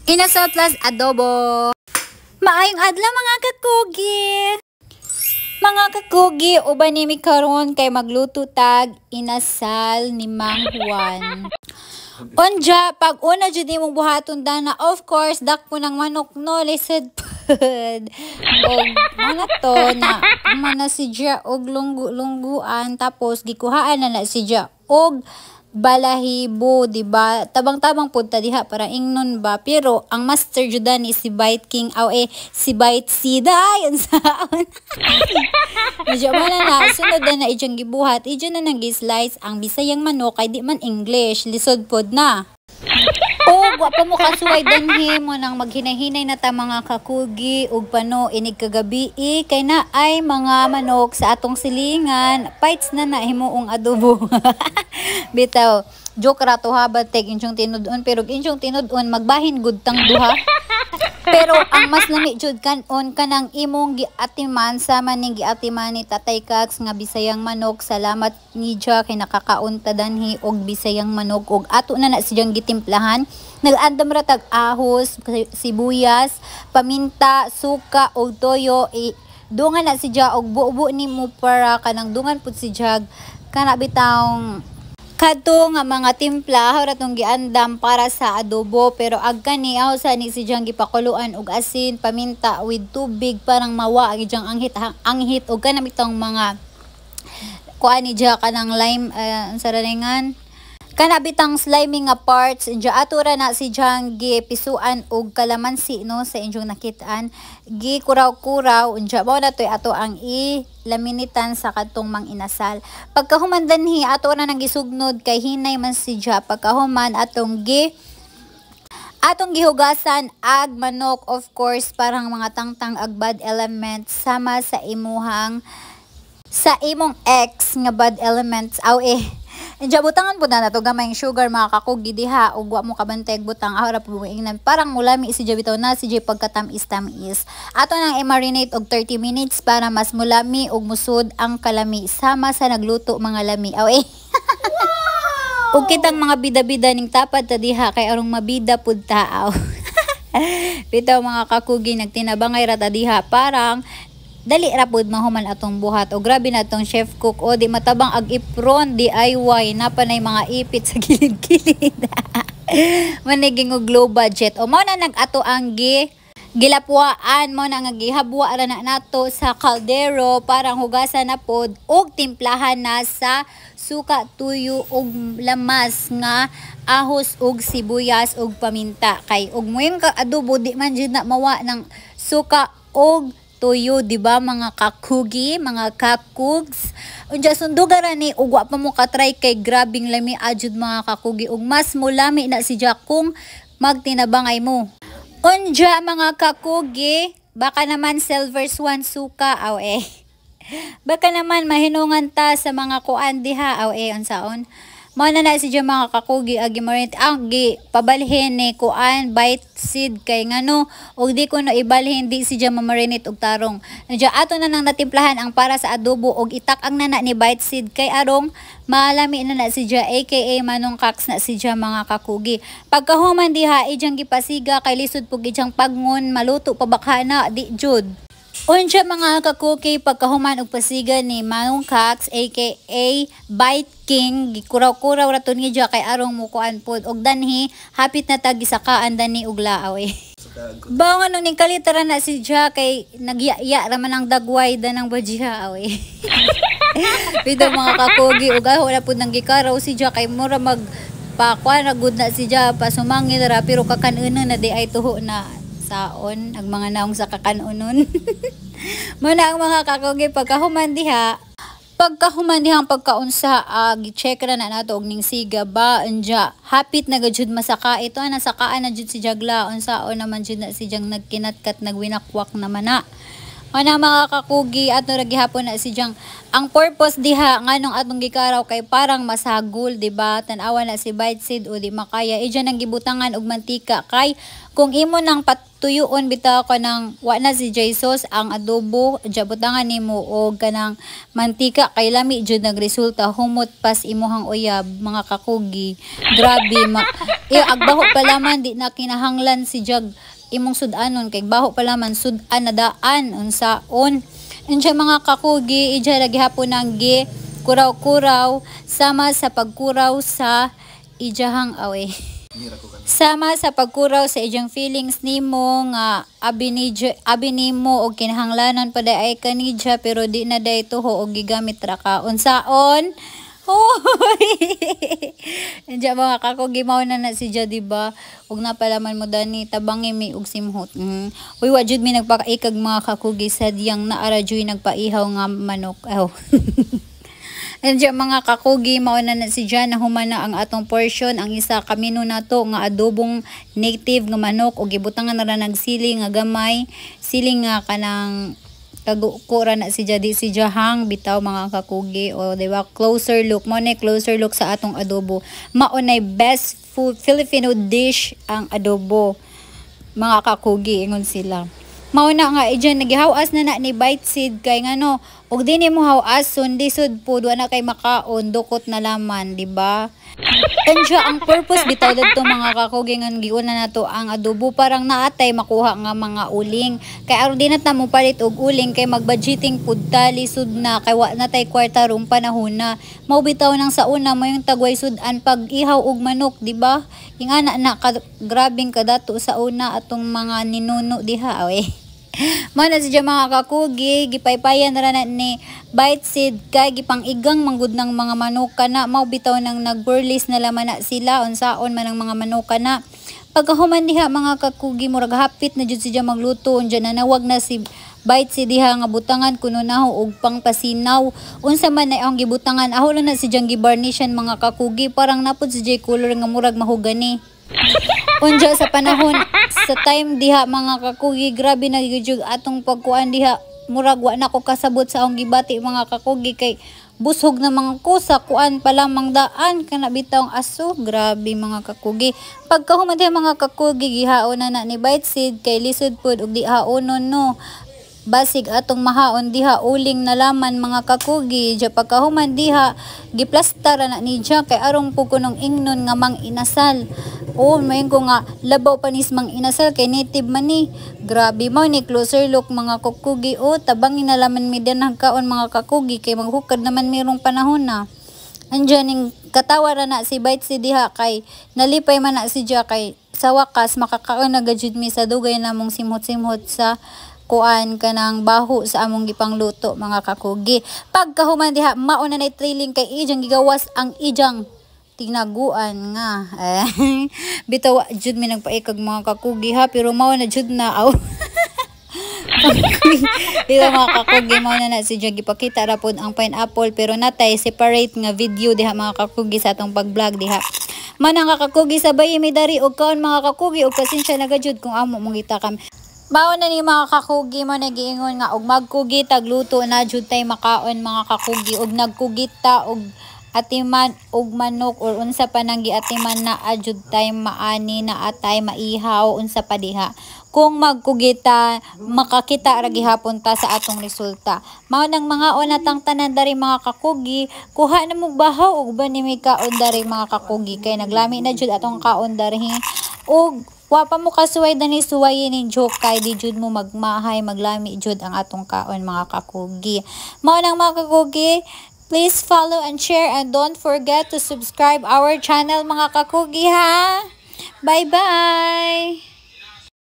Inasal plus adobo. Maayong adlaw mga kakugi. Mga kakugi, uban nimi karon kay magluto tag inasal ni Mang Juan. Onja, pag una jud imong buhaton dana, of course, dak po ng manok no, lisod pud. Og ano to na mana si Dia og lungguan tapos gikuhaan na si Dia og balahibo, diba? Tabang-tabang punta diha para ingnon ba. Pero ang master judan ni si Bite King si Bite Sida yun saon. Medyo man na sunod na ijong gibuhat, ijo na nang gi-slice ang Bisayang manok kay di man English, lisod pod na. Wa pa mo kasuway danhi mo nang maghinahinay na ta mga kakugi ug pano inig kagabi kay na ay mga manok sa atong silingan fights na himuong adobo. Bitaw joke ra to ha batek injong tinud-on pero injong tinud-on magbahin gud tang duha. Pero ang mas lami jud kanon kanang imong giatiman sama ning giatiman ni Tatay Kax nga Bisayang manok. Salamat ni Dia kay nakakaunta danhi og Bisayang manok og ato na siyang gitimplahan. Nag-andam ra tag ahos, sibuyas, paminta, suka og toyo. Dungan na si Dia og buo-buo ni mo para kanang dungan pud si Dia kana bitawng kadto nga mga timpla hawra tong giandam para sa adobo pero agka ni sa ni si Jang gipakuluan og asin, paminta with tubig parang mawa gijang anghit og kana bitong mga kuan ni Dia kanang lime saraningan kana bitang slimy nga parts Dia atura na si Jang gipisuan og kalamansi no sa inyong nakitaan gikuraw-kuraw Dia mao na toy ato ang laminitan sa katong mang inasal. Pagkahuman danhi ato na nang gisugnod kay hinay man si Dia pagkahuman atong gihugasan ag manok of course parang mga tangtang ag bad elements sama sa imong ex nga bad elements Diya butangan po na to gamay sugar mga kakugi diha ug wa mo kabantay butang ahora po ingnan parang mulami si Dia bitaw na si Dia pagkatamis-tamis. Ato nang i-marinate og 30 minutes para mas mulami ug musud ang kalami sama sa nagluto mga lami. Wow! Ug kitang mga bida-bida ning tapad ta diha kay arong mabida pud taaw. Bitaw mga kakugi nagtinabangay ra ta diha parang dali ra pud mahuman atong buhat o grabe na atong chef cook o di matabang ag ipron DIY na panay mga ipit sa gilid-gilid. Maniging og low budget o mao na nag-ato ang gilapwaan mo na nga gihabwa ra na nato sa kaldero parang hugasan na pod og timplahan na sa suka, tuyo ug lamas nga ahos ug sibuyas ug paminta kay ug moyong adobo di man jud na mawa ng suka ug tuyo, di ba mga kakugi, mga kakugs. Unja sundugan ra ni ug wa pa mo ka-try kay grabing lami ajud mga kakugi ug mas mulami na si Dia kung magtinabangay mo. Unja mga kakugi, baka naman silver swan suka Baka naman mahinungan ta sa mga kuan diha unsaon. Mao na si Dia mga kakugi agi marinate ang pabalhin ni kuan bite seed kay ngano og di ko no ibalhin di si Dia mamarinate og tarong. Nadya ato na nang natimplahan ang para sa adobo og itak ang nana ni bite seed kay arong malami na si Dia aka Manong Kax na si Dia mga kakugi. Pagkahuman diha ijang gipasiga kay lisod pug ijang pagngon maluto pa bakhana di jud. Unsa mga kakuki pagkahuman og pasiga ni Manong Kax aka Bite King gikuraw-kuraw ra ni Dia kay arong mukuan pod og danhi hapit na tag gisakaan dani og laaw Bawo nung ning kalitara na si Dia kay nagyaya ra man ang dagway danang bajiha Bitaw mga kakugi og wala pud nang gikaraw si Dia kay mura magpakuan ra gud na si Dia pasumangil ra pero kakanunon na di ay tuho na saon ang mga naong sa kakanunon. Muna ang mga kakugi pagkahuman diha ang pagkaunsa gi-check ra na nato og ning siga ba anja hapit na gud masaka ito na sakaan na jud si Jagla unsaon naman jud na si Jang nagkinatkat nagwinakwak naman na Mana mga kakugi ato ra gihapon na si Jang. Ang purpose diha nganong atong gikaraw kay parang masagol, di ba? Tan-awa na si Bite Seed o di makaya. Ija nang gibutangan og mantika kay kung imo nang patuyuon bitaw ka nang wa na si Jesus ang adobo, jabutangan nimo og kanang mantika kay lami jud nagresulta humot pas imuhang uyab mga kakugi. Grabe agbaho pa laman di na kinahanglan si Jag imong sudanon kay baho pala man sudan na daan unsaon unsay mga kakugi ija lagi hapon ang gi kuraw-kuraw sama sa pagkuraw sa ijahang awe sama sa pagkuraw sa ijang feelings nimo nga abi nimo og kinahanglanan pa ay kanidya pero di na day tuho og gigamit ra ka unsaon. Hoy! Diya mga kakugi mao na si Dia diba? Ug napalaman mo dani tabangi mi og simhot. Uy wa jud mi nagpakaikag mga kakugi sa diyang naara joy nagpaihaw nga manok. Diya mga kakugi mao na si Dia na humana ang atong portion ang isa kamino nato nga adobong native nga manok og gibutangan na nagsiling nga gamay, siling nga kanang kagukura na si Jadi si Jahang bitaw mga kakugi o diba closer look mo na closer look sa atong adobo mao na best food Filipino dish ang adobo mga kakugi ingon sila mao na nga ijan nagihawas na ni Bite Seed kay ngano og dinhi mo hawas sundi sud pud wa na kay makaon dukot na laman di ba. Kanya ang purpose bitaw dito mga kakugi nga giuna nato ang adobo parang naatay makuha nga mga uling kay aron di na ta mo palit og uling kay magbudgeting pud ta lisod na kay wa na tay kwarta rong panahon na mao bitaw nang sa una mo yung tagway sudan pag ihaw og manok di ba ingana na grabing kadato sa una atong mga ninuno diha awe. Mana si mga kakugi gipaypayan ra na ni Bite Seed kay gipang-igang manggud ng mga manuka na mao bitaw nang nagburlis na laman na sila unsaon man ang mga manuka na pagkahuman diha mga kakugi murag hapit na jud siya magluto unja nanawag na si Bite Seed diha nga butangan kuno naho og pangpasinaw unsa man ay ang gibutangan aho na si jang gibarnishan mga kakugi parang napud si J color nga murag mahugani. Unja sa panahon sa time diha mga kakugi grabe na gyud atong pagkuan diha murag wa na ko kasabot sa akong gibati mga kakugi kay busog na mga kusa kuan pa lamang daan kana bitawng aso grabe mga kakugi pagkahuman diha mga kakugi gihaon na ni Bite Seed kay lisod pud og di haonon no basig atong mahaon diha uling na laman mga kakugi ja pagkahuman diha giplastar na ni Dia kay arong pug kunong ingnon nga mang inasal mayon ko nga labaw panis mang inasal kay native man ni grabe mo ni closer look mga kakugi tabangin na laman mi din kaon mga kakugi kay maghukad naman mirong panahon na andyan ning katawara na si Bite Seed diha kay nalipay man na si Dia kay sa wakas makakaon na gajud mi sa dugay namong simhot-simhot sa kuan kanang baho sa among gipangluto mga kakugi pagkahuman diha mao na nay trailing kay ijang gigawas ang ijang tinaguan nga bitaw jud mi nagpaikag mga kakugi ha pero mao na jud na aw dito mga kakugi mao na si Dia gipakita ra pod ang pineapple pero natay separate nga video diha mga kakugi sa atong pag-vlog diha man nga kakugi sabay mi dari og kaon mga kakugi og pasensya na gajud kung amo mong itakam. Mao na ni mga kakugi mo nagiingon nga og magkugi tagluto na jud tay makaon mga kakugi og nagkugita og atiman og manok or unsa pa nang giatiman na ajud tay maani na atay maihaw unsa pa diha kung magkugita makakita ra gihapon ta sa atong resulta mao nang mga onatang tanan dari mga kakugi kuha na mo bahaw og ba ni may kaon dari mga kakugi kay naglami na jud atong kaon dari og wa pa mo kasuway dani suwayin ning joke kay di jud mo magmahay maglami jud ang atong kaon mga kakugi mao nang mga kakugi please follow and share and don't forget to subscribe our channel mga kakugi ha bye bye.